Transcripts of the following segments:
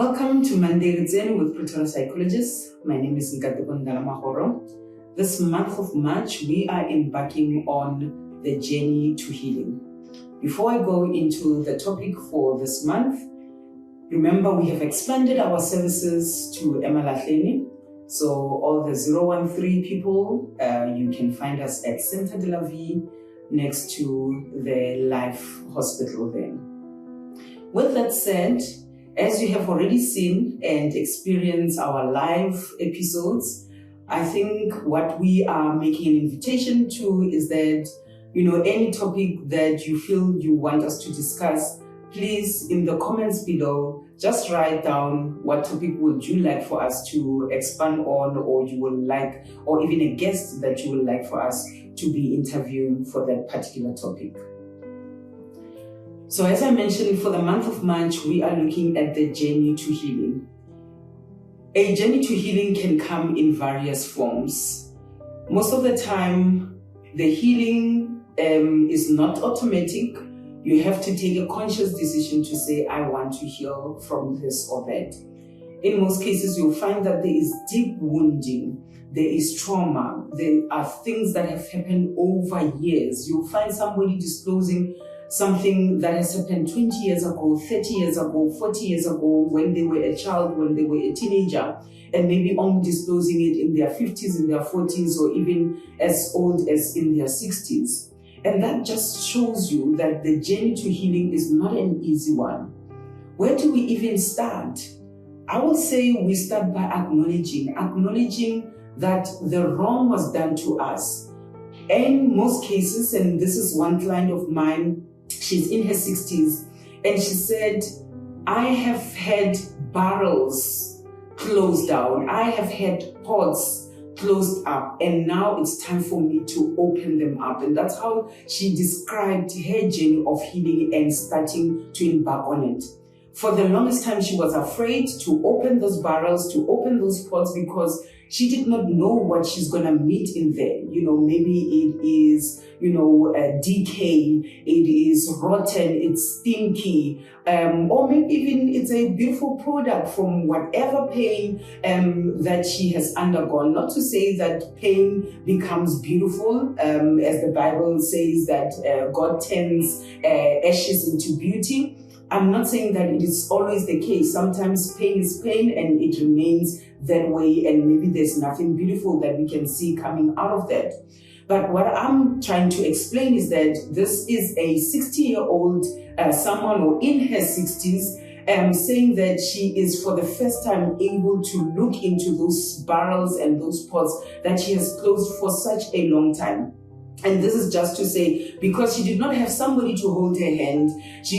Welcome to Monday Re Tsene with Pretoria Psychologists. My name is Ndala-Magoro. This month of March, we are embarking on the journey to healing. Before I go into the topic for this month, remember we have expanded our services to Ndala-Magoro. So all the 013 people, you can find us at Centre de la Vie next to the Life Hospital there. With that said, as you have already seen and experienced our live episodes, I think what we are making an invitation to is that, any topic that you feel you want us to discuss, please, in the comments below, just write down what topic would you like for us to expand on, or you would like, or even a guest that you would like for us to be interviewing for that particular topic. So as I mentioned, for the month of March, we are looking at the journey to healing. A journey to healing can come in various forms. Most of the time, the healing is not automatic. You have to take a conscious decision to say, I want to heal from this or that. In most cases, you'll find that there is deep wounding. There is trauma. There are things that have happened over years. You'll find somebody disclosing something that has happened 20 years ago, 30 years ago, 40 years ago, when they were a child, when they were a teenager, and maybe only disclosing it in their 50s, in their 40s, or even as old as in their 60s. And that just shows you that the journey to healing is not an easy one. Where do we even start? I will say we start by acknowledging that the wrong was done to us. In most cases, and this is one client of mine, she's in her 60s, and she said, I have had barrels closed down. I have had pots closed up, and now it's time for me to open them up. And that's how she described her journey of healing and starting to embark on it. For the longest time, she was afraid to open those barrels, to open those pots, because she did not know what she's going to meet in there. Maybe it is, decay, it is rotten, it's stinky, or maybe even it's a beautiful product from whatever pain that she has undergone. Not to say that pain becomes beautiful, as the Bible says that God turns ashes into beauty. I'm not saying that it is always the case. Sometimes pain is pain and it remains that way, and maybe there's nothing beautiful that we can see coming out of that. But what I'm trying to explain is that this is a 60-year-old, someone or in her 60s, saying that she is for the first time able to look into those barrels and those pots that she has closed for such a long time. And this is just to say, because she did not have somebody to hold her hand,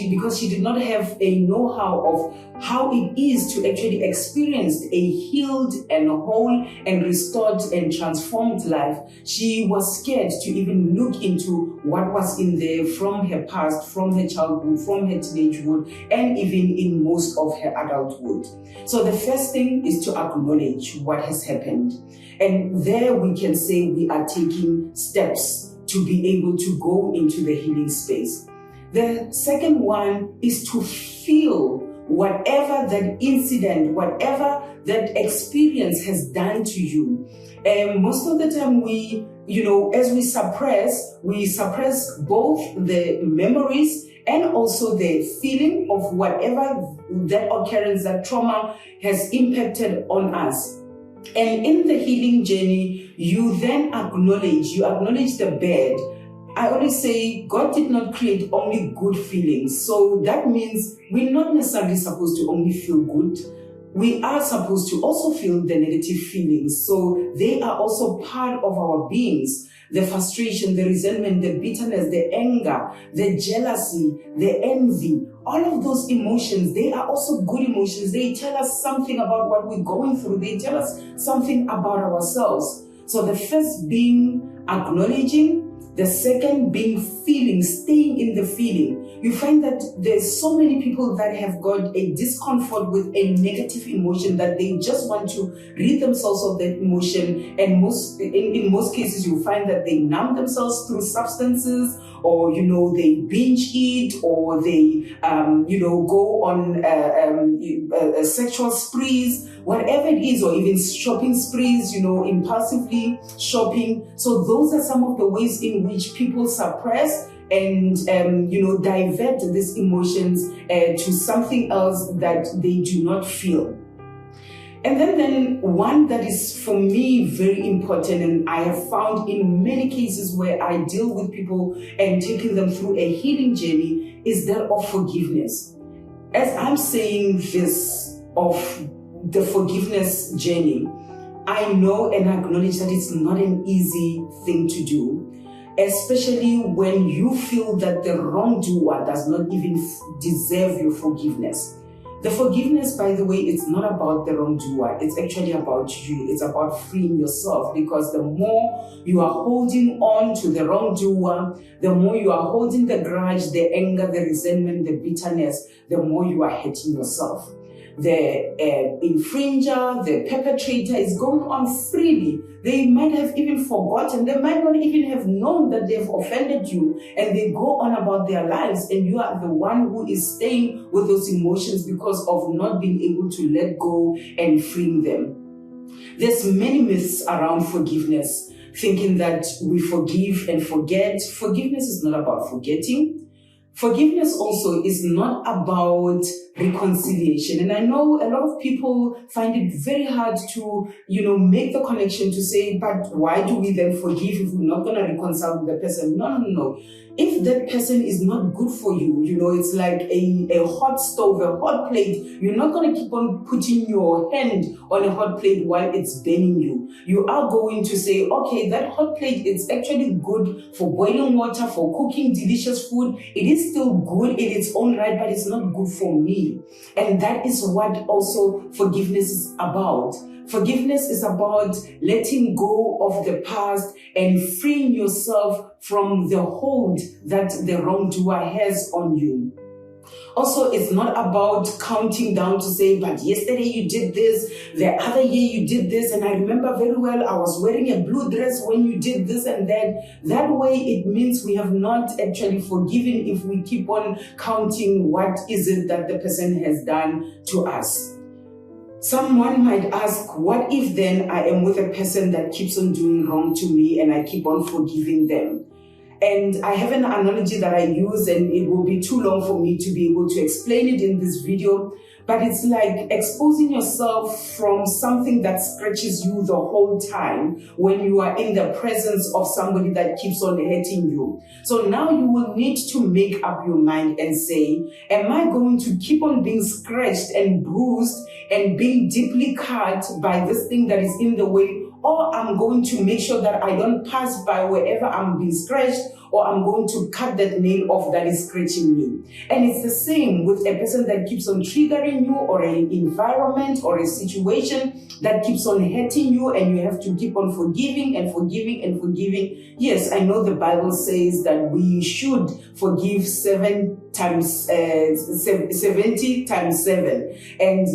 because she did not have a know-how of how it is to actually experience a healed and whole and restored and transformed life, she was scared to even look into what was in there from her past, from her childhood, from her teenagehood, and even in most of her adulthood. So the first thing is to acknowledge what has happened. And there we can say we are taking steps to be able to go into the healing space. The second one is to feel whatever that incident, whatever that experience has done to you. And most of the time as we suppress both the memories and also the feeling of whatever that occurrence, that trauma has impacted on us. And in the healing journey, you then acknowledge the bad. I always say God did not create only good feelings. So that means we're not necessarily supposed to only feel good. We are supposed to also feel the negative feelings. So they are also part of our beings. The frustration, the resentment, the bitterness, the anger, the jealousy, the envy, all of those emotions, they are also good emotions. They tell us something about what we're going through. They tell us something about ourselves. So the first being acknowledging, The second being feeling, staying in the feeling. You find that there's so many people that have got a discomfort with a negative emotion that they just want to rid themselves of that emotion. And in most cases, you find that they numb themselves through substances, or, they binge eat, or they, go on sexual sprees, whatever it is, or even shopping sprees, impulsively shopping. So those are some of the ways in which people suppress and, divert these emotions to something else that they do not feel. And then one that is for me very important, and I have found in many cases where I deal with people and taking them through a healing journey, is that of forgiveness. As I'm saying this of the forgiveness journey, I know and acknowledge that it's not an easy thing to do, especially when you feel that the wrongdoer does not even deserve your forgiveness. The forgiveness, by the way, it's not about the wrongdoer. It's actually about you. It's about freeing yourself, because the more you are holding on to the wrongdoer, the more you are holding the grudge, the anger, the resentment, the bitterness, the more you are hurting yourself. The infringer, the perpetrator is going on freely. They might have even forgotten. They might not even have known that they've offended you, and they go on about their lives, and you are the one who is staying with those emotions because of not being able to let go and freeing them. There's many myths around forgiveness, thinking that we forgive and forget. Forgiveness is not about forgetting. Forgiveness also is not about reconciliation. And I know a lot of people find it very hard to, make the connection to say, but why do we then forgive if we're not going to reconcile with the person? No. If that person is not good for you, it's like a hot stove, a hot plate. You're not going to keep on putting your hand on a hot plate while it's burning you. You are going to say, okay, that hot plate is actually good for boiling water, for cooking delicious food. It is still good in its own right, but it's not good for me. And that is what also forgiveness is about. Forgiveness is about letting go of the past and freeing yourself from the hold that the wrongdoer has on you. Also, it's not about counting down to say, but yesterday you did this, the other year you did this, and I remember very well I was wearing a blue dress when you did this and that. That way it means we have not actually forgiven if we keep on counting what is it that the person has done to us. Someone might ask, what if then I am with a person that keeps on doing wrong to me and I keep on forgiving them? And I have an analogy that I use, and it will be too long for me to be able to explain it in this video, but it's like exposing yourself from something that scratches you the whole time when you are in the presence of somebody that keeps on hurting you. So now you will need to make up your mind and say, am I going to keep on being scratched and bruised and being deeply cut by this thing that is in the way, or I'm going to make sure that I don't pass by wherever I'm being scratched, or I'm going to cut that nail off that is scratching me. And it's the same with a person that keeps on triggering you, or an environment or a situation that keeps on hurting you, and you have to keep on forgiving and forgiving and forgiving. Yes, I know the Bible says that we should forgive 70 times 7, and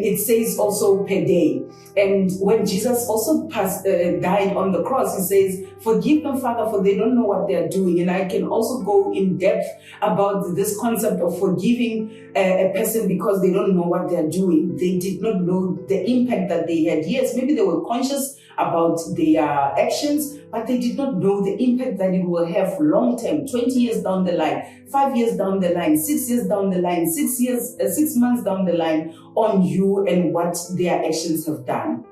it says also per day. And when Jesus also died on the cross, he says, forgive them, Father, for they don't know what they are doing. And I can also go in depth about this concept of forgiving a person because they don't know what they are doing. They did not know the impact that they had. Yes, maybe they were conscious about their actions, but they did not know the impact that it will have long term, 20 years down the line, 5 years down the line, 6 years down the line, 6 months down the line on you and what their actions have done.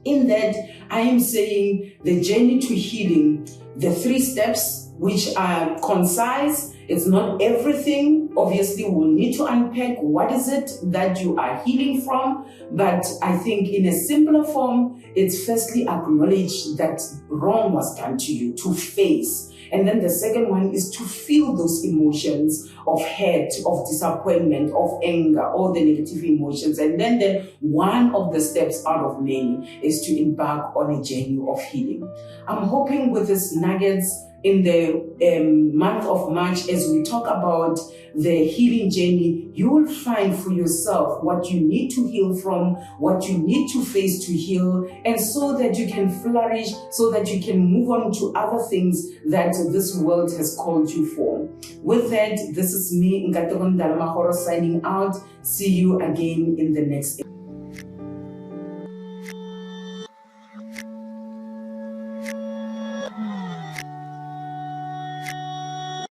In that, I am saying the journey to healing, the 3 steps, which are concise. It's not everything. Obviously, we'll need to unpack what is it that you are healing from. But I think in a simpler form, it's firstly acknowledge that wrong was done to you, to face. And then the second one is to feel those emotions of hurt, of disappointment, of anger, all the negative emotions. And then one of the steps out of many is to embark on a journey of healing. I'm hoping with these nuggets in the month of March, as we talk about the healing journey, you will find for yourself what you need to heal from, what you need to face to heal, and so that you can flourish, so that you can move on to other things that this world has called you for. With that, this is me, Ndala-Magoro, signing out. See you again in the next episode.